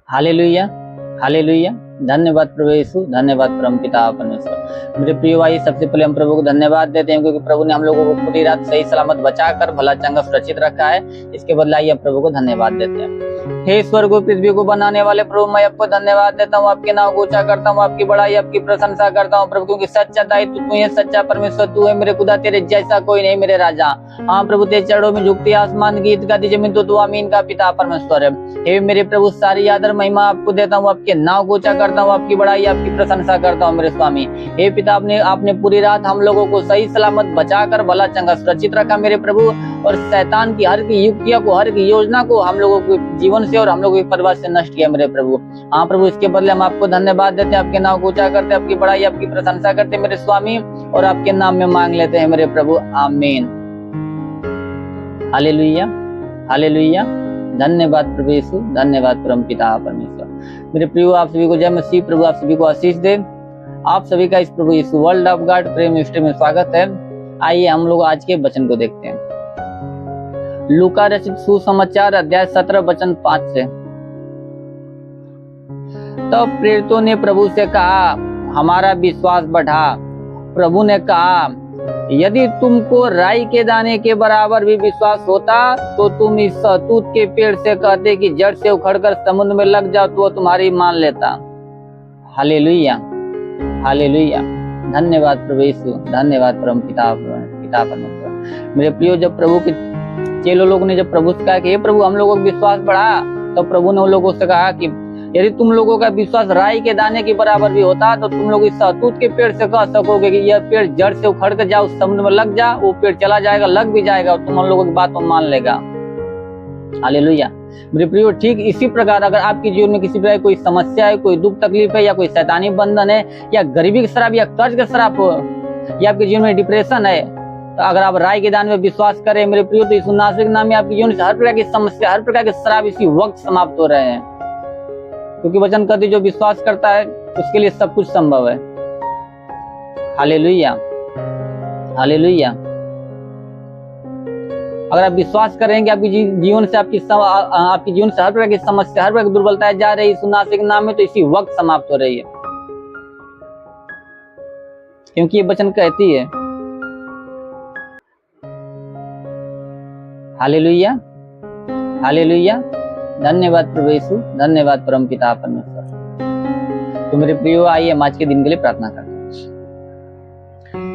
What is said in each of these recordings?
Hallelujah, hallelujah. धन्यवाद प्रभु यीशु, धन्यवाद परमपिता परमेश्वर। मेरे प्रिय भाई, सबसे पहले हम प्रभु को धन्यवाद देते हैं क्योंकि प्रभु ने हम लोगों को पूरी रात सही सलामत बचाकर भला चंगा सुरक्षित रखा है। इसके बदले आइए हम प्रभु को धन्यवाद देते हैं। हे स्वर्ग और पृथ्वी को बनाने वाले प्रभु, मैं आपको धन्यवाद देता हूँ, आपके नाम को ऊंचा करता हूँ, आपकी बड़ाई आपकी प्रशंसा करता हूँ प्रभु, क्योंकि सच्चा दायित्व तू है, सच्चा परमेश्वर तू है मेरे खुदा, तेरे जैसा कोई नहीं मेरे राजा। हाँ प्रभु, तेरे चरणों में झुकती आसमान गीत गाती जमीन, तो तू आमीन का पिता परमेश्वर है। हे मेरे प्रभु, सारी आदर महिमा आपको देता हूँ, आपके नाम को ऊंचा करता हूँ, आपकी बड़ाई आपकी प्रशंसा करता हूँ मेरे स्वामी। हे पिता, आपने पूरी रात हम लोगों को सही सलामत बचाकर भला चंगा सुरक्षित रखा मेरे प्रभु, और शैतान की हर की युक्तियों को, हर की योजना को हम लोगों के जीवन से और हम लोगों के परिवार से नष्ट किया मेरे प्रभु। हाँ प्रभु, इसके बदले हम आपको धन्यवाद देते हैं, आपके नाम को ऊंचा करते हैं, आपकी बड़ाई आपकी प्रशंसा करते हैं मेरे स्वामी, और आपके नाम में मांग लेते हैं मेरे प्रभु, आमीन। Hallelujah, hallelujah. धन्यवाद प्रभु यीशु, धन्यवाद परमपिता परमेश्वर। मेरे प्रियो, आप सभी को जय मसीह। प्रभु आप सभी को आशीष दे। आप सभी का इस प्रभु Yeshu world of God Prem ministry में स्वागत है। आइए हम लोग आज के वचन को देखते हैं। लूका रचित सुसमाचार अध्याय 17 वचन 5 से। तब प्रेरितों ने प्रभु से कहा, हमारा विश्वास बढ़ा। प्रभु ने कहा, यदि तुमको राई के दाने के बराबर भी विश्वास होता तो तुम इस सहतूत के पेड़ से कहते कि जड़ से उखड़कर समुद्र में लग जाओ, तो वो तुम्हारी मान लेता। Hallelujah, hallelujah. धन्यवाद प्रभु यीशु, धन्यवाद परमपिता परमेश्वर। मेरे प्रियो, जब प्रभु के चेलों लोगों ने जब प्रभु से कहा कि हे प्रभु हम लोगों का विश्वास बढ़ा, तो प्रभु ने उन लोगों से कहा कि यदि तुम लोगों का विश्वास राई के दाने के बराबर भी होता तो तुम लोग इस सहतूत के पेड़ से कह सकोगे कि यह पेड़ जड़ से उखड़ कर जाओ, समुद्र में लग जा, वो पेड़ चला जाएगा, लग भी जाएगा, और तुम उन लोगों की बात को मान लेगा। हालेलुया। मेरे प्रियो, ठीक इसी प्रकार अगर आपके जीवन में किसी प्रकार कोई समस्या है, कोई दुख तकलीफ है, या कोई शैतानी बंधन है, या गरीबी का श्राप, या कर्ज का श्राप हो, या आपके जीवन में डिप्रेशन है, तो अगर आप राय के दान में विश्वास करें मेरे प्रियो, तो यीशु नासरी के नाम में आपके जीवन से हर प्रकार की समस्या, हर प्रकार के श्राप इसी वक्त समाप्त हो रहे हैं, क्योंकि वचन कहते जो विश्वास करता है उसके लिए सब कुछ संभव है। Hallelujah, hallelujah. अगर आप विश्वास करेंगे आपके जीवन से आपके जीवन से हर प्रकार की समस्या, हर प्रकार की दुर्बलताएं जा रही है यीशु नासरी के नाम में, तो इसी वक्त समाप्त हो रही है, क्योंकि ये वचन कहती है। Hallelujah, hallelujah. धन्यवाद प्रभु यीशु, धन्यवाद परमपिता परमेश्वर। तो मेरे प्रियो, आइए हम आज के दिन के लिए प्रार्थना करते हैं।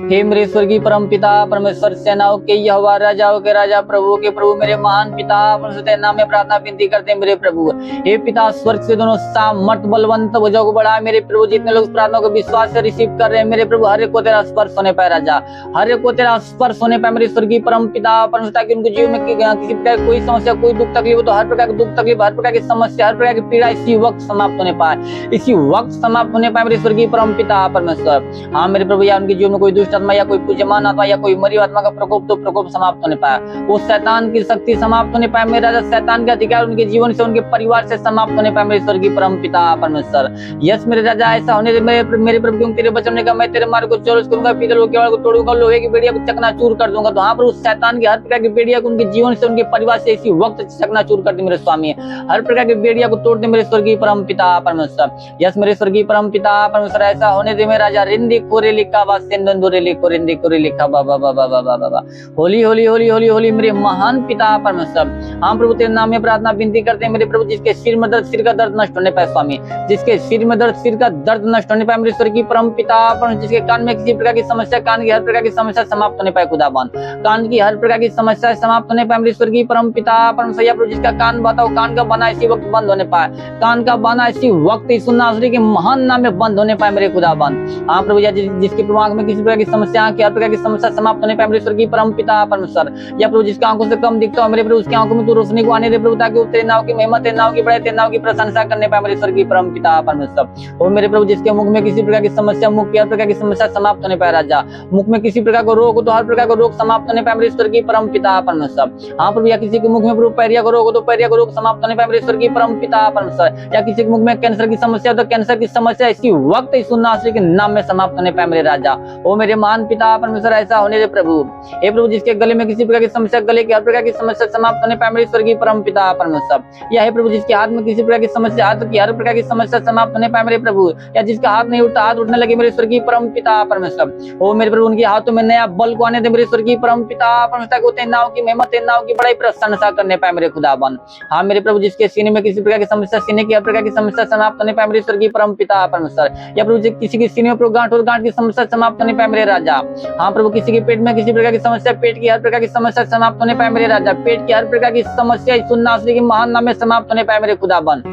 हे मेरे स्वर्गीय परमपिता परमेश्वर, सेनाओं के यहोवा, राजाओं के राजा, प्रभु के प्रभु, मेरे महान पिता परमेश्वर तेरे नाम में प्रार्थना विनती करते हैं मेरे प्रभु। हे पिता, स्वर्ग से दोनों सामर्थ बलवंत भुजों को बढ़ा मेरे प्रभु। जितने लोग प्रार्थना को विश्वास से रिसीव कर रहे हैं मेरे प्रभु, हर एक को तेरा स्पर्श होने पाए राजा, हर एक को तेरा स्पर्श होने पाए मेरे स्वर्गीय परमपिता परमेश्वर, ताकि उनके जीवन में किसी प्रकार कोई समस्या, कोई दुख तकलीफ हो, तो हर प्रकार की दुख तकलीफ, हर प्रकार की समस्या, हर प्रकार की पीड़ा इसी वक्त समाप्त होने पाए, इसी वक्त समाप्त होने पाए मेरे स्वर्गीय परमपिता परमेश्वर। हाँ मेरे प्रभु, या उनके जीवन में कोई दुष्ट आत्मा, या कोई पूज्यमान आत्मा, या कोई मरी आत्मा का प्रकोप, तो प्रकोप समाप्त होने पाए, वो शैतान की शक्ति समाप्त होने पाए मेरे राजा, शैतान के अधिकार उनके जीवन से, उनके परिवार से समाप्त होने पाए मेरे स्वर्गीय परमपिता परमेश्वर। यस मेरे राजा, ऐसा होने दे मेरे प्रभु, क्योंकि तेरे वचन ने कहा, मैं तेरे मार्ग को चौरस करूंगा, पीतल के केवड़ को तोड़ूंगा, लोहे की बेड़िया को चकनाचूर कर दूंगा। तो हाँ प्रभु, शैतान की हर प्रकार की बेड़िया को उनके जीवन से, उनके परिवार से इसी वक्त चकनाचूर कर दे मेरे स्वामी, हर प्रकार की बेड़िया को तोड़ दे मेरे स्वर्गीय परमपिता परमेश्वर। यस मेरे स्वर्गीय परमपिता परमेश्वर, ऐसा होने दे मेरे राजा। रिंदी कोरे लिखा बा सेंदुरे लिखो, रिंदी कोरे लिखा बाबा बाबा बाबा बाबा। होली होली होली होली होली मेरे महान पिता परमेश्वर। हाँ प्रभु, तेरे नाम में प्रार्थना विनती करते हैं मेरे प्रभु, जिसके सिर में दर्द, सिर का दर्द नष्ट होने पाए स्वामी, जिसके सिर में दर्द, सिर का दर्द नष्ट होने पाए मेरे स्वर्गीय परमपिता परमेश्वर। जिसके कान में किसी प्रकार की समस्या, कान की हर प्रकार की समस्या समाप्त होने पाए खुदाबंद, कान की हर प्रकार की समस्या समाप्त होने पाए मेरे स्वर्गीय परमपिता परमेश्वर। या प्रभु, जिसका कान बताओ, कान का बना इसी वक्त बंद होने पाए, कान का बना इसी वक्त यीशु नासरी के महान नाम में बंद होने पाए मेरे खुदाबंद। हाँ प्रभु, या जिसके प्रभु आंख में किसी प्रकार की समस्या, आंख की हर प्रकार की समस्या समाप्त होने पाए मेरे स्वर्गीय परमपिता परमेश्वर। या प्रभु, जिसकी आंखों से कम दिखता हो मेरे प्रभु, उसकी आंखों में तू रोशनी को आने दे प्रभु, ताकि तेरे नाम की महिमा, तेरे नाम की बड़ाई, तेरे नाम की प्रशंसा करने पाए मेरे स्वर्गीय परमपिता परमेश्वर। और मेरे प्रभु, जिसके मुख में किसी प्रकार की समस्या, मुख की हर प्रकार की समस्या समाप्त होने पाए राजा, मुख में किसी प्रकार का रोग हो तो हर प्रकार का रोग समाप्त होने पाए मेरे स्वर्गीय परमपिता परमेश्वर। हाँ प्रभु, या किसी के मुख में प्रभु पैरिया का रोग हो तो पैरिया का रोग समाप्त होने पाए मेरे स्वर्गीय परमपिता परमेश्वर। या किसी के मुख में कैंसर की समस्या हो तो कैंसर की समस्या इसी वक्त यीशु नासरी के नाम में समाप्त होने पाए मेरे राजा। ओ मेरे महान पिता परमेश्वर ऐसा होने दे प्रभु। हे प्रभु जिसके गले में किसी प्रकार की समस्या, गले की हर प्रकार की समस्या समाप्त होने पाए मेरे स्वर्गीय परम पिता परमेश्वर। या हे प्रभु जिसके हाथ में किसी प्रकार की समस्या, हाथ की हर प्रकार की समस्या समाप्त होने पाए मेरे प्रभु। या जिसका हाथ नहीं उठता, हाथ उठने लगे मेरे स्वर्गीय परम पिता परमेश्वर। ओ मेरे प्रभु उनके हाथों में नया बल को आने दे मेरे स्वर्गीय परम पिता परमेश्वर। को तेरे नाम की महिमा, तेरे नाम की बड़ाई प्रशंसा करने पाए मेरे खुदावन। हाँ मेरे प्रभु जिसके सीने में किसी प्रकार की समस्या, सीने की हर प्रकार की समस्या समाप्त होने पाए मेरे स्वर्गीय परम पिता परमेश्वर। या प्रभु किसी के सीने में प्रभु गांठ और गांठ की समस्या समाप्त होने पाए मेरे राजा। हाँ प्रभु किसी के पेट में किसी प्रकार की समस्या, पेट की हर प्रकार की समस्या समाप्त होने पाए मेरे राजा। पेट की हर प्रकार की समस्या यीशु नासरी के महान नाम में समाप्त होने पाए मेरे खुदावन।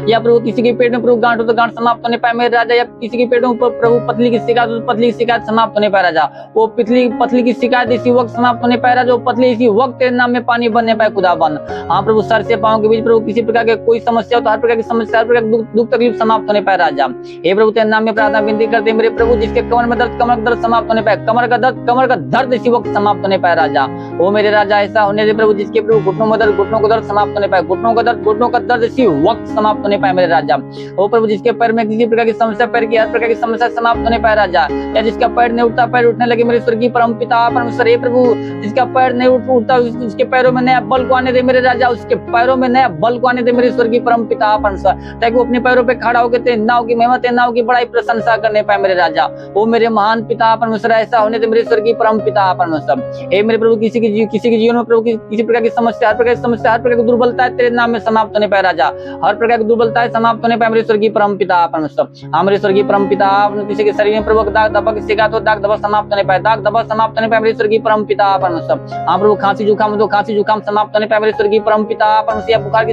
या प्रभु किसी के पेट में प्रभु गांठ हो तो गांठ समाप्त होने पाए मेरे राजा। या किसी के पेट में प्रभु पतली की शिकायत हो तो पतली की शिकायत समाप्त होने पाए राजा। वो पतली की शिकायत इसी वक्त समाप्त होने पाए राजा। वो पतली इसी वक्त तेरे नाम में पानी बनने पाए खुदावन। हाँ प्रभु सर से पांव के बीच प्रभु किसी प्रकार के कोई समस्या हो तो हर प्रकार की समस्या, हर प्रकार दुख तकलीफ समाप्त होने पाए राजा। हे प्रभु तेरे नाम में प्रार्थना विनती करते मेरे प्रभु जिसके कमर में दर्द, कमर का दर्द समाप्त होने पाए, कमर का दर्द इसी वक्त समाप्त होने पाए राजा। वो मेरे राजा ऐसा होने दे प्रभु जिसके प्रभु घुटनों में दर्द, घुटनों का दर्द समाप्त होने पाए, घुटनों का दर्द इसी वक्त समाप्त होने पाए मेरे राजा। ओ प्रभु जिसके पैर में किसी प्रकार की समस्या, पैर की हर प्रकार की समस्या समाप्त होने पाए राजा। या जिसका पैर नहीं उठता, पैर उठने लगे मेरे स्वर्गीय परम पिता परमेश्वर। हे प्रभु जिसका पैर नहीं उठता, उसके पैरों में नया बल को आने दे मेरे राजा। उसके पैरों में नया बल को आने दे मेरे स्वर्गीय परम पिता परमेश्वर, ताकि वो अपने पैरों पे खड़ा होकर तेरे नाम की महिमा, तेरे नाम की बड़ाई प्रशंसा करने पाए मेरे राजा। ओ मेरे महान पिता परमेश्वर ऐसा होने दे मेरे स्वर्गीय परम पिता परमेश्वर। हे मेरे प्रभु किसी के जीवन में प्रभु किसी प्रकार की समस्या, हर प्रकार की समस्या, हर प्रकार की दुर्बलता तेरे नाम में समाप्त होने पाए राजा। हर प्रकार की दुर्बलता समाप्त होने पाए मेरे स्वर्गीय परम पिता परमेश्वर। हमारे स्वर्गीय परम पिता किसी के शरीर में प्रभु दाग दबा की शिकायत हो, दाग दबा समाप्त होने पाए, दाग दबा समाप्त होने पाए मेरे स्वर्गीय परम पिता परमेश्वर। हाँ प्रभु खांसी जुकाम तो खांसी जुकाम समाप्त होने पाए मेरे स्वर्गीय परम पिता परमेश्वर। बुखार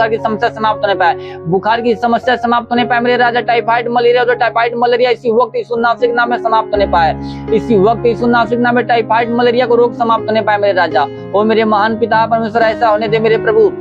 की समस्या समाप्त होने पाए, बुखार की समस्या समाप्त होने पाए मेरे राजा। टाइफाइड मलेरिया तो टाइफाइड मलेरिया इसी वक्त यीशु नासरी के नाम में समाप्त होने पाए, इसी वक्त यीशु नासरी के नाम में टाइफाइड मलेरिया को रोग समाप्त होने पाए मेरे राजा। ओ मेरे महान पिता परमेश्वर ऐसा होने दे मेरे प्रभु।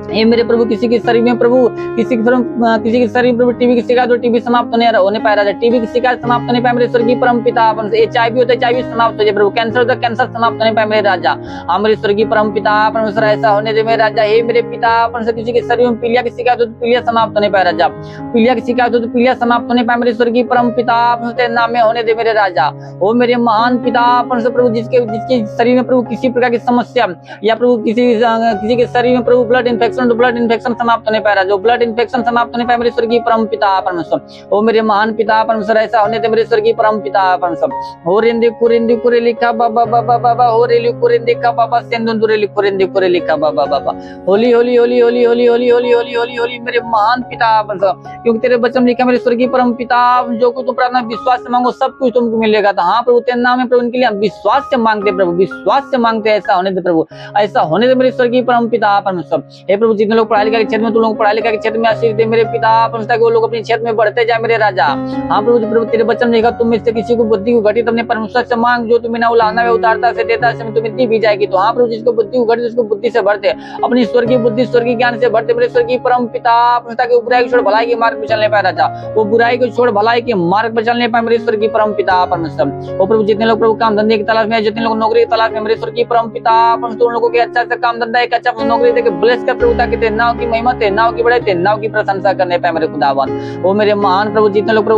हे मेरे प्रभु किसी के शरीर में प्रभु किसी के शरीर में प्रभु टीबी की शिकायत हो, टीबी समाप्त होने पाए राजा। टीबी की शिकायत समाप्त होने पाए मेरे स्वर्गीय परम पिता परमेश्वर। HIV होता है, HIV समाप्त हो जाए प्रभु। कैंसर होता है, कैंसर समाप्त होने पाए मेरे राजा। हमारे स्वर्गीय परम पिता परमेश्वर ऐसा होने दे मेरे राजा। हे मेरे पिता परमेश्वर किसी के शरीर में पीलिया की शिकायत हो तो पीलिया समाप्त होने पाए राजा। पीलिया की शिकायत हो तो पीलिया समाप्त होने पाए मेरे स्वर्गीय परम पिता परमेश्वर नाम में होने दे मेरे राजा। ओ मेरे महान पिता परमेश्वर प्रभु जिसके शरीर में प्रभु किसी प्रकार की समस्या, या प्रभु किसी के शरीर में प्रभु ब्लड इन्फेक्शन समाप्त होने पाए राजा। ब्लड इन्फेक्शन समाप्त होने पाए मेरे स्वर्गीय परम पिता परमेश्वर। ओ मेरे महान पिता परमेश्वर ऐसा होने दे मेरे स्वर्गीय परम पिता परमेश्वर। हो रेंदे कुरे लिखा बाबा बाबा बाबा, हो रेली कुरेंदे का बाबा सेंदुरे लिखुरेंदे कुरे लिखा बाबा बाबा। होली होली होली होली होली होली होली होली होली होली मेरे महान पिता परमेश्वर, क्योंकि तेरे वचन लिखा मेरे स्वर्गीय परम पिता जो कुछ तुम प्रार्थना विश्वास से मांगो सब कुछ तुमको मिलेगा। तो हाँ प्रभु तेरे नाम है प्रभु, उनके लिए हम विश्वास से मांगते प्रभु, विश्वास से मांगते। ऐसा होने दे प्रभु, ऐसा होने दे मेरे स्वर्गीय परम पिता परमेश्वर। हे प्रभु जितने लोग पढ़ाई लिखा के क्षेत्र में, तुम लोग पढ़ाई लिखा के क्षेत्र में आशीष दे मेरे पिता परमेश्वर, कि वो लोग अपने क्षेत्र में बढ़ते जाए मेरे राजा। हाँ प्रभु तेरे वचन लिखा तुम में से किसी को बुद्धि उघटी अपने परमेश्वर से मांग, जो तुम्हें ना उलाहना में उतारता से देता है तुम्हें दी भी जाएगी। तो हाँ प्रभु जिसको बुद्धि उघटी उसको बुद्धि से भरते, अपनी स्वर्गीय बुद्धि स्वर्गीय ज्ञान से भरते मेरे स्वर्गीय परम पिता परमेश्वर, कि बुराई को छोड़ भलाई के मार्ग पर चलने पाए राजा। वो बुराई को छोड़ भलाई के मार्ग पर चलने पाए मेरे स्वर्गीय परम पिता परमेश्वर। वो प्रभु जितने लोग प्रभु काम धंधे की तलाश में, जितने लोग नौकरी की तलाश में मेरे स्वर्गीय परम पिता परमेश्वर, उन लोगों के अच्छा से काम धंधा, एक अच्छा नौकरी देके ब्लेस कर प्रभु, ताकि तेरे नाम की महिमा, तेरे नाम की बड़ाई, तेरे नाम की प्रशंसा करने पाए मेरे खुदावन। वो मेरे महान प्रभु जितने लोग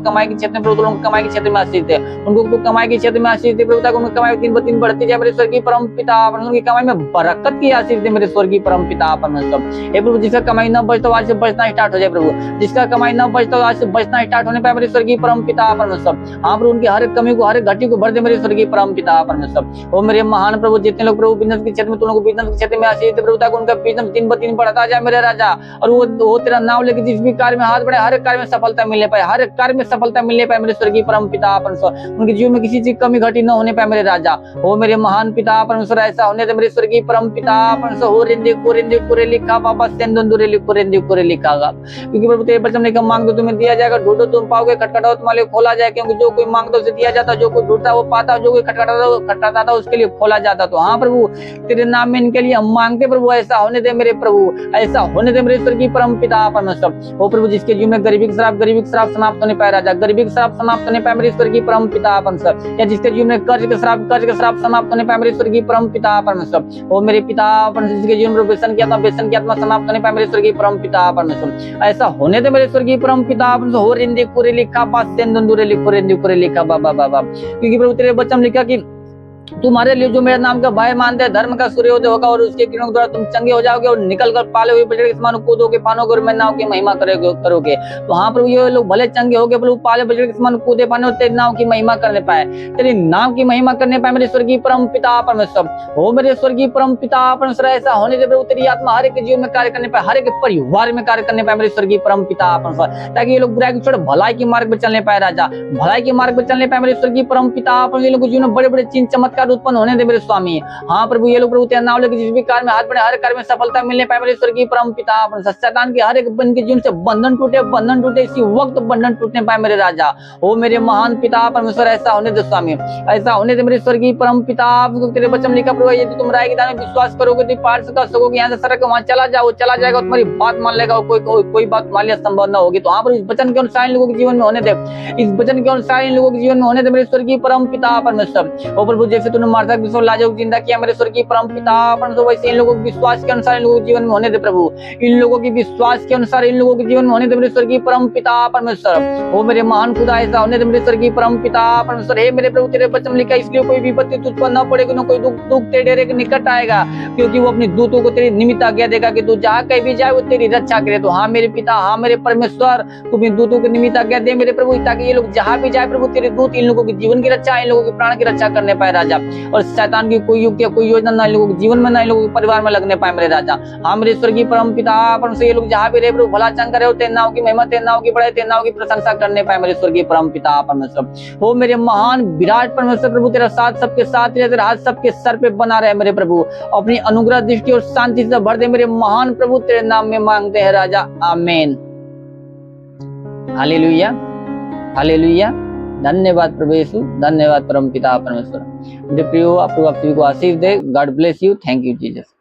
कमाई के क्षेत्र में प्रभु, लोग कमाई के क्षेत्र में आशीष दे, उनको तो कमाई के क्षेत्र में आशीष दे प्रभु, ताकि उनकी कमाई दिन ब दिन बढ़ती जाए मेरे स्वर्गीय परम पिता परमेश्वर। उनकी कमाई में बरकत की आशीष दे मेरे स्वर्गीय परम पिता परमेश्वर। हे प्रभु जिसका कमाई न बचता आज से बचना स्टार्ट हो जाए प्रभु, जिसका कमाई न बचता आज से बचना स्टार्ट होने पाए मेरे स्वर्गीय परम पिता परमेश्वर। हाँ प्रभु उनकी हर कमी को, हर घटी को भर दे मेरे स्वर्गीय परम पिता परमेश्वर। वो मेरे महान प्रभु जितने लोग प्रभु बिजनेस के क्षेत्र में, तुम लोग बिजनेस के क्षेत्र में आशीष दे प्रभु, ताकि उनका बिजनेस दिन ब दिन बढ़ता जाए मेरे राजा। और वो तेरा नाम लेके जिस भी कार्य में हाथ बढ़े, हर कार्य में सफलता मिलने पाए, हर कार्य में सफलता मिलने पाए मेरे स्वर्गीय परम पिता परमेश्वर। उनके जीवन में किसी चीज कमी घटी न होने पाए मेरे राजा। वो मेरे महान पिता परमेश्वर ऐसा होने दे मेरे स्वर्गीय परम पिता परमेश्वर। हो रेंदे कुरे लिखा बाबा सेंदुरे लिखुरेंदे लिखागा, क्योंकि प्रभु तेरे वचन लिखा मांग दो तुम्हें दिया जाएगा, ढूंढो तुम पाओगे, खटखटाओ तुम्हारे खोला जाए। क्योंकि जो कोई मांगता उसे दिया जाता, जो कोई ढूंढता वो पाता, जो कोई खटखटाता था उसके लिए खोला जाता। तो हाँ प्रभु तेरे नाम में इनके लिए हम मांगते प्रभु, ऐसा होने होने दे मेरे प्रभु, ऐसा होने दे मेरे स्वर्गीय परम पिता परमेश्वर। ओ प्रभु, जिसके जीवन में गरीबी का श्राप समाप्त होने पाए राजा, गरीबी का श्राप समाप्त होने पाए मेरे स्वर्गीय परम पिता परमेश्वर, या जिसके जीवन में कर्ज का श्राप समाप्त होने पाए मेरे स्वर्गीय परम पिता परमेश्वर। ओ मेरे पिता परमेश्वर, जिसके जीवन में व्यसन की आत्मा समाप्त होने पाए मेरे स्वर्गीय परम पिता परमेश्वर, ऐसा होने दे मेरे स्वर्गीय परम पिता परमेश्वर। हो रिंदी कुरे लिखा पास सेंदुरे लिखा बाबा बाबा, क्योंकि प्रभु तेरे वचन लिखा कि तुम्हारे लिए जो मेरे नाम का भय मानते हैं धर्म का सूर्योदय होगा और उसके किरणों द्वारा तुम चंगे हो जाओगे और निकल कर पाले हुए बछड़े के समान कूदोगे फानोगे और मैं नाव की महिमा करोगे। तो हाँ प्रभु, ये लोग भले चंगे हो गए प्रभु, पाले बछड़े के समान कूदे पाने और तेरी नाव की महिमा करने पाए, तेरी नाम की महिमा करने पाए मेरे स्वर्गीय परम पिता परमेश्वर। हो मेरे स्वर्गीय परम पिता परमेश्वर, ऐसा होने दे प्रभु, तेरी आत्मा हर एक जीवन में कार्य करने पाए, हर एक परिवार में कार्य करने पाए मेरे स्वर्गीय परम पिता परमेश्वर, ताकि ये लोग बुराई को छोड़ भलाई के मार्ग पर चलने पाए राजा, भलाई के मार्ग पर चलने पाए मेरे स्वर्गीय परम पिता परमेश्वर। ये लोग जीवन में बड़े बड़े चिन्ह चमत्कार उत्पन्न होने दे मेरे स्वामी। हाँ प्रभु, ये लोग प्रभु तेरा नाम लेकर जिस भी कार्य में हाथ बढ़े हर कार्य में सफलता मिलने पाए मेरे स्वर्गीय परम पिता परमेश्वर। शैतान के हर एक बंधन के जीवन से बंधन टूटे इसी वक्त बंधन टूटने पाए मेरे राजा। ओ मेरे महान पिता परमेश्वर, ऐसा होने दे स्वामी, ऐसा होने दे मेरे स्वर्गीय परम पिता। तेरे वचन लिखा प्रभु, यदि तुम राय की दान में विश्वास करोगे तो पार कर सकोगे, यहाँ से सड़क वहां चला जाएगा, तुम्हारी बात मान लेगा, कोई बात मान लिया संभव न होगी। तो हाँ प्रभु, इस वचन के अनुसार इन लोगों के जीवन में होने दे, इस वचन के अनुसार इन लोगों के जीवन में होने दे मेरे स्वर्गीय परम पिता परमेश्वर। ओ प्रभु, जैसे तूने मार्था को लाजर जिंदा किया मेरे स्वर्गीय परम पिता परमेश्वर, वैसे इन लोगों के विश्वास के अनुसार इन लोगों के जीवन में होने दे प्रभु, इन लोगों के विश्वास के अनुसार इन लोगों के जीवन में होने दे मेरे स्वर्गीय परम पिता परमेश्वर। ओ मेरे महान खुदा, ऐसा होने दे मेरे स्वर्गीय परम पिता परमेश्वर। हे मेरे प्रभु, तेरे वचन लिखा, इसलिए कोई विपत्ति तुझ पर न पड़ेगी, न कोई दुख तेरे डेरे के निकट आएगा, क्योंकि वो अपने दूतों को तेरी निमित्त आज्ञा देगा कि तू जहाँ कहीं भी जाए वो तेरी रक्षा करे। तो हाँ मेरे पिता, हाँ मेरे परमेश्वर, तू अपने दूतों को निमित्त आज्ञा दे मेरे प्रभु, ताकि ये लोग जहाँ भी जाए प्रभु, तेरे दूत इन लोगों के जीवन की रक्षा, इन लोगों के प्राण की रक्षा करने पाए राजा, और शैतान की कोई युक्ति कोई योजना ना इन लोगों के जीवन में, ना इन लोगों के परिवार में लगने पाए मेरे राजा। हाँ मेरे स्वर्गीय परम पिता परमेश्वर, ये लोग जहाँ भी रहे प्रभु भला चंगा रहे, तेरे नाम की महिमा, तेरे नाम की बड़ाई, तेरे नाम की प्रशंसा करने पाए मेरे स्वर्गीय परम पिता परमेश्वर। हो मेरे महान विराट परमेश्वर प्रभु, तेरा साथ सबके साथ रहे, तेरा हाथ सबके सर पे बना रहे मेरे प्रभु, अपनी अनुग्रह दृष्टि और शांति से भर दे मेरे महान प्रभु, तेरे नाम में मांगते हैं राजा, आमीन। Hallelujah hallelujah. धन्यवाद प्रभु यीशु, धन्यवाद परम पिता परमेश्वर। मेरे प्रियो, आप सभी को आशीष दे। God bless you. Thank you Jesus.